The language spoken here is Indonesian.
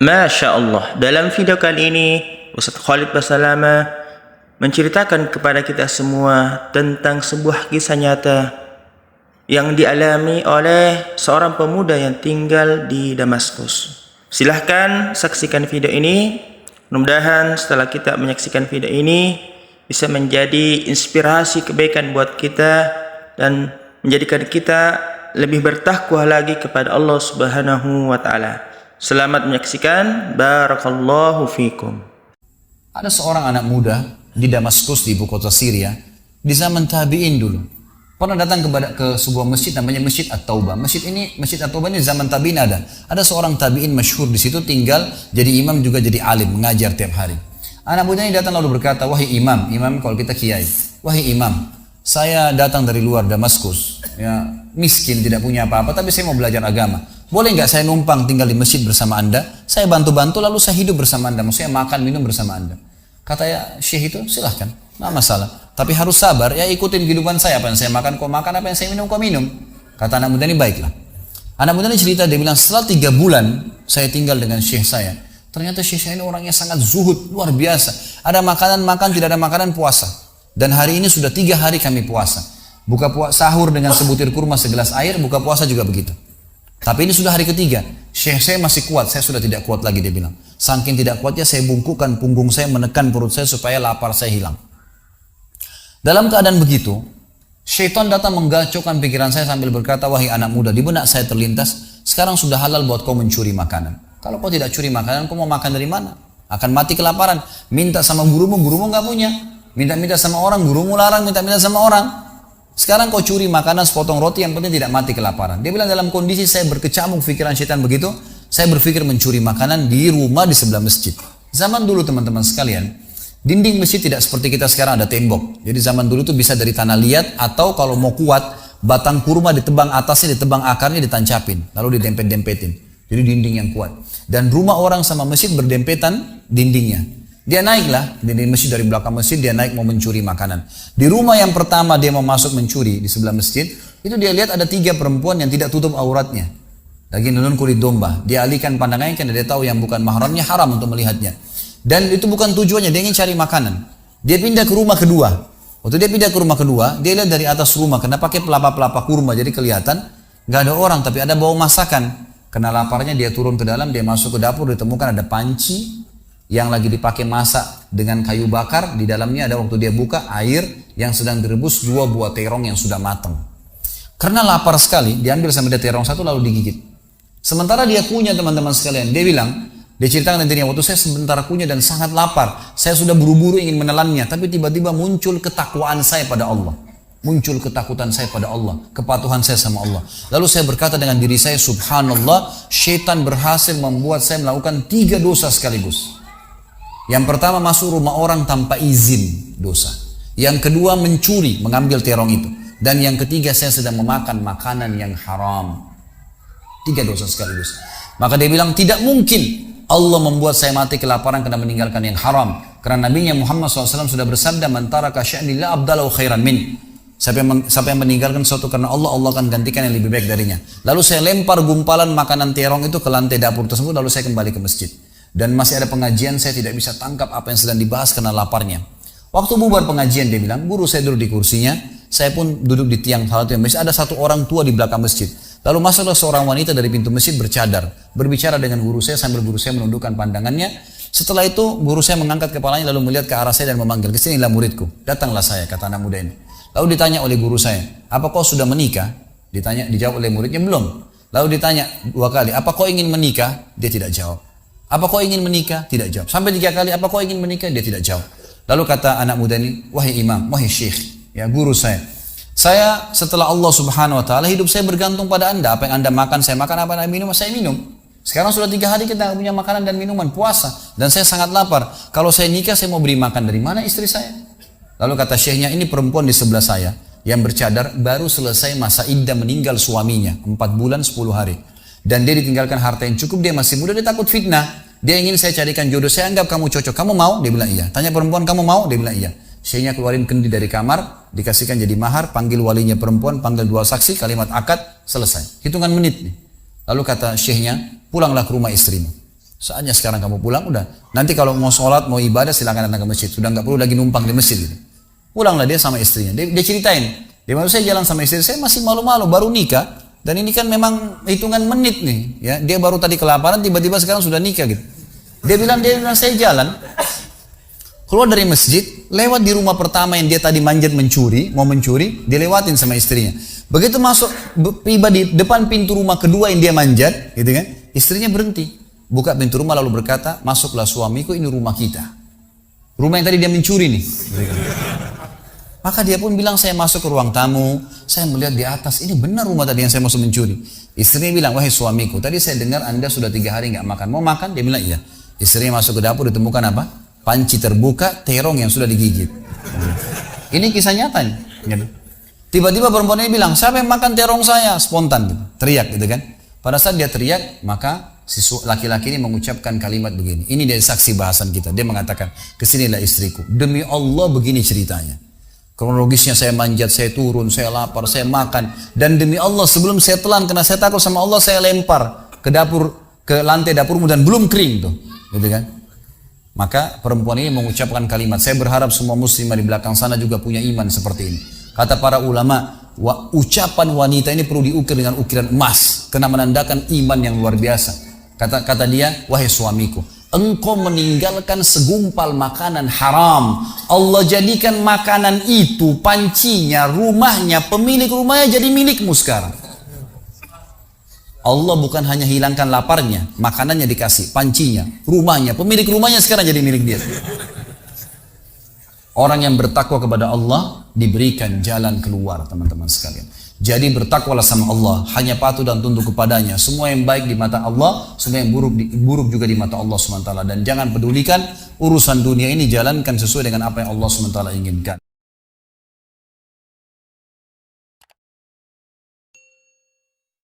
Masya Allah, dalam video kali ini Ustadz Khalid Basalamah menceritakan kepada kita semua tentang sebuah kisah nyata yang dialami oleh seorang pemuda yang tinggal di Damaskus. Silahkan saksikan video ini. Mudah-mudahan setelah kita menyaksikan video ini bisa menjadi inspirasi kebaikan buat kita dan menjadikan kita lebih bertakwa lagi kepada Allah Subhanahu wa Ta'ala. Selamat menyaksikan. Barakallahu fikum. Ada seorang anak muda di Damaskus, di ibu kota Syria, di zaman tabi'in dulu. Pernah datang ke sebuah masjid namanya Masjid At-Taubah. Masjid At-Taubah ini zaman tabi'in ada. Ada seorang tabi'in masyhur di situ, tinggal jadi imam juga jadi alim, mengajar tiap hari. Anak muda ini datang lalu berkata, "Wahai imam," imam kalau kita kiai, "Wahai imam, saya datang dari luar Damaskus, ya, miskin, tidak punya apa-apa, tapi saya mau belajar agama. Boleh nggak saya numpang tinggal di masjid bersama anda? Saya bantu-bantu lalu saya hidup bersama anda. Maksudnya makan minum bersama anda." Kata ya syekh itu, silahkan, nggak masalah. Tapi harus sabar, ya ikutin kehidupan saya. Apa yang saya makan kau makan, apa yang saya minum kau minum. Kata anak muda ini, baiklah. Anak muda ini cerita, dia bilang setelah 3 bulan saya tinggal dengan syekh saya. Ternyata syekh saya ini orangnya sangat zuhud, luar biasa. Ada makanan makan, tidak ada makanan puasa. Dan hari ini sudah 3 hari kami puasa. Sahur dengan sebutir kurma segelas air, buka puasa juga begitu. Tapi ini sudah hari ketiga, syekh saya masih kuat, saya sudah tidak kuat lagi, dia bilang. Saking tidak kuatnya saya bungkukkan punggung saya, menekan perut saya supaya lapar saya hilang. Dalam keadaan begitu, syaitan datang menggacaukan pikiran saya sambil berkata, "Wahai anak muda," di benak saya terlintas, "sekarang sudah halal buat kau mencuri makanan. Kalau kau tidak curi makanan, kau mau makan dari mana? Akan mati kelaparan. Minta sama gurumu nggak punya. Minta-minta sama orang, gurumu larang, minta-minta sama orang. Sekarang kau curi makanan sepotong roti, yang penting tidak mati kelaparan." Dia bilang dalam kondisi saya berkecamuk pikiran syaitan begitu, saya berpikir mencuri makanan di rumah di sebelah masjid. Zaman dulu teman-teman sekalian, dinding masjid tidak seperti kita sekarang ada tembok. Jadi zaman dulu itu bisa dari tanah liat, atau kalau mau kuat, batang kurma ditebang atasnya, ditebang akarnya, ditancapin, lalu didempet-dempetin. Jadi dinding yang kuat. Dan rumah orang sama masjid berdempetan dindingnya. Dia naiklah dinding masjid, dari belakang masjid dia naik mau mencuri makanan. Di rumah yang pertama dia mau masuk mencuri di sebelah masjid, itu dia lihat ada 3 perempuan yang tidak tutup auratnya, lagi nunun kulit domba. Dia alihkan pandangannya karena dia tahu yang bukan mahramnya haram untuk melihatnya. Dan itu bukan tujuannya, dia ingin cari makanan. Dia pindah ke rumah kedua. Waktu dia pindah ke rumah kedua, dia lihat dari atas rumah karena pakai pelapa-pelapa kurma, jadi kelihatan nggak ada orang, tapi ada bau masakan. Karena laparnya dia turun ke dalam, dia masuk ke dapur, ditemukan ada panci yang lagi dipakai masak dengan kayu bakar. Di dalamnya ada, waktu dia buka, air yang sedang direbus 2 buah terong yang sudah matang. Karena lapar sekali, diambil sama dia terong 1 lalu digigit. Sementara dia kunyah teman-teman sekalian, dia bilang, dia ceritakan dirinya, waktu saya sebentar kunyah dan sangat lapar, saya sudah buru-buru ingin menelannya, tapi tiba-tiba muncul ketakwaan saya pada Allah. Muncul ketakutan saya pada Allah, kepatuhan saya sama Allah. Lalu saya berkata dengan diri saya, subhanallah, syaitan berhasil membuat saya melakukan 3 dosa sekaligus. Yang pertama, masuk rumah orang tanpa izin, dosa. Yang kedua, mencuri, mengambil terong itu. Dan yang ketiga, saya sedang memakan makanan yang haram. 3 dosa sekaligus. Maka dia bilang, tidak mungkin Allah membuat saya mati kelaparan karena meninggalkan yang haram. Karena Nabi Muhammad SAW sudah bersabda, "Man taraka sya'ni la abdalahu khairan min." Siapa yang meninggalkan sesuatu karena Allah, Allah akan gantikan yang lebih baik darinya. Lalu saya lempar gumpalan makanan terong itu ke lantai dapur tersebut, lalu saya kembali ke masjid. Dan masih ada pengajian, saya tidak bisa tangkap apa yang sedang dibahas karena laparnya. Waktu bubar pengajian, dia bilang, guru saya duduk di kursinya, saya pun duduk di tiang salah satu masjid. Ada satu orang tua di belakang masjid. Lalu masuklah seorang wanita dari pintu masjid bercadar, berbicara dengan guru saya sambil guru saya menundukkan pandangannya. Setelah itu guru saya mengangkat kepalanya lalu melihat ke arah saya dan memanggil, "Kesinilah muridku." "Datanglah saya," kata anak muda ini. Lalu ditanya oleh guru saya, "Apa kau sudah menikah?" Dijawab oleh muridnya, "Belum." Lalu ditanya 2 kali, "Apa kau ingin menikah?" Dia tidak jawab. "Apa kau ingin menikah?" Tidak jawab. Sampai 3 kali, "Apa kau ingin menikah?" Dia tidak jawab. Lalu kata anak muda ini, "Wahai imam, wahai syekh, ya guru saya setelah Allah Subhanahu wa Ta'ala, hidup saya bergantung pada anda. Apa yang anda makan, saya makan. Apa yang anda minum, saya minum. Sekarang sudah 3 hari kita punya makanan dan minuman, puasa. Dan saya sangat lapar. Kalau saya nikah, saya mau beri makan dari mana istri saya?" Lalu kata syekhnya, "Ini perempuan di sebelah saya yang bercadar baru selesai masa iddah meninggal suaminya, 4 bulan 10 hari. Dan dia ditinggalkan harta yang cukup, dia masih muda, dia takut fitnah. Dia ingin saya carikan jodoh, saya anggap kamu cocok. Kamu mau?" Dia bilang iya. Tanya perempuan, "Kamu mau?" Dia bilang iya. Syekhnya keluarin kendi dari kamar, dikasihkan jadi mahar, panggil walinya perempuan, panggil 2 saksi, kalimat akad, selesai. Hitungan menit nih. Lalu kata syekhnya, "Pulanglah ke rumah istrimu." Saatnya sekarang kamu pulang, udah. Nanti kalau mau sholat, mau ibadah, silakan datang ke masjid. Sudah nggak perlu lagi numpang di masjid gitu. Pulanglah dia sama istrinya. Dia ceritain. Dia maksud saya jalan sama istri, saya masih malu-malu, baru nikah. Dan ini kan memang hitungan menit nih. Ya, dia baru tadi kelaparan, tiba-tiba sekarang sudah nikah gitu. Dia bilang saya jalan. Keluar dari masjid, lewat di rumah pertama yang dia tadi manjat mau mencuri, dilewatin sama istrinya. Begitu masuk, tiba di depan pintu rumah kedua yang dia manjat, gitu kan? Istrinya berhenti. Buka pintu rumah lalu berkata, masuklah suamiku, ini rumah kita. Rumah yang tadi dia mencuri nih. Maka dia pun bilang, saya masuk ke ruang tamu, saya melihat di atas, ini benar rumah tadi yang saya masuk mencuri. Istrinya bilang, wahai suamiku, tadi saya dengar Anda sudah 3 hari nggak makan. Mau makan? Dia bilang, iya. Istrinya masuk ke dapur, ditemukan apa? Panci terbuka, terong yang sudah digigit. Ini kisah nyata nih. Tiba-tiba perempuan ini bilang, siapa yang makan terong saya? Spontan gitu, teriak gitu kan. Pada saat dia teriak, maka si laki-laki ini mengucapkan kalimat begini. Ini dari saksi bahasan kita. Dia mengatakan, kesinilah istriku. Demi Allah begini ceritanya. Kronologisnya saya manjat, saya turun, saya lapar, saya makan. Dan demi Allah sebelum saya telan, karena saya takut sama Allah, saya lempar ke dapur, ke lantai dapurmu dan belum kering tuh. Gitu kan. Maka perempuan ini mengucapkan kalimat. Saya berharap semua muslimah di belakang sana juga punya iman seperti ini. Kata para ulama, ucapan wanita ini perlu diukir dengan ukiran emas. Karena menandakan iman yang luar biasa. Kata dia, wahai suamiku, engkau meninggalkan segumpal makanan haram. Allah jadikan makanan itu, pancinya, rumahnya, pemilik rumahnya jadi milikmu sekarang. Allah bukan hanya hilangkan laparnya, makanannya dikasih, pancinya, rumahnya, pemilik rumahnya sekarang jadi milik dia. Orang yang bertakwa kepada Allah diberikan jalan keluar, teman-teman sekalian. Jadi bertakwalah sama Allah, hanya patuh dan tunduk kepadanya. Semua yang baik di mata Allah, semua yang buruk juga di mata Allah SWT. Dan jangan pedulikan urusan dunia ini, jalankan sesuai dengan apa yang Allah SWT inginkan.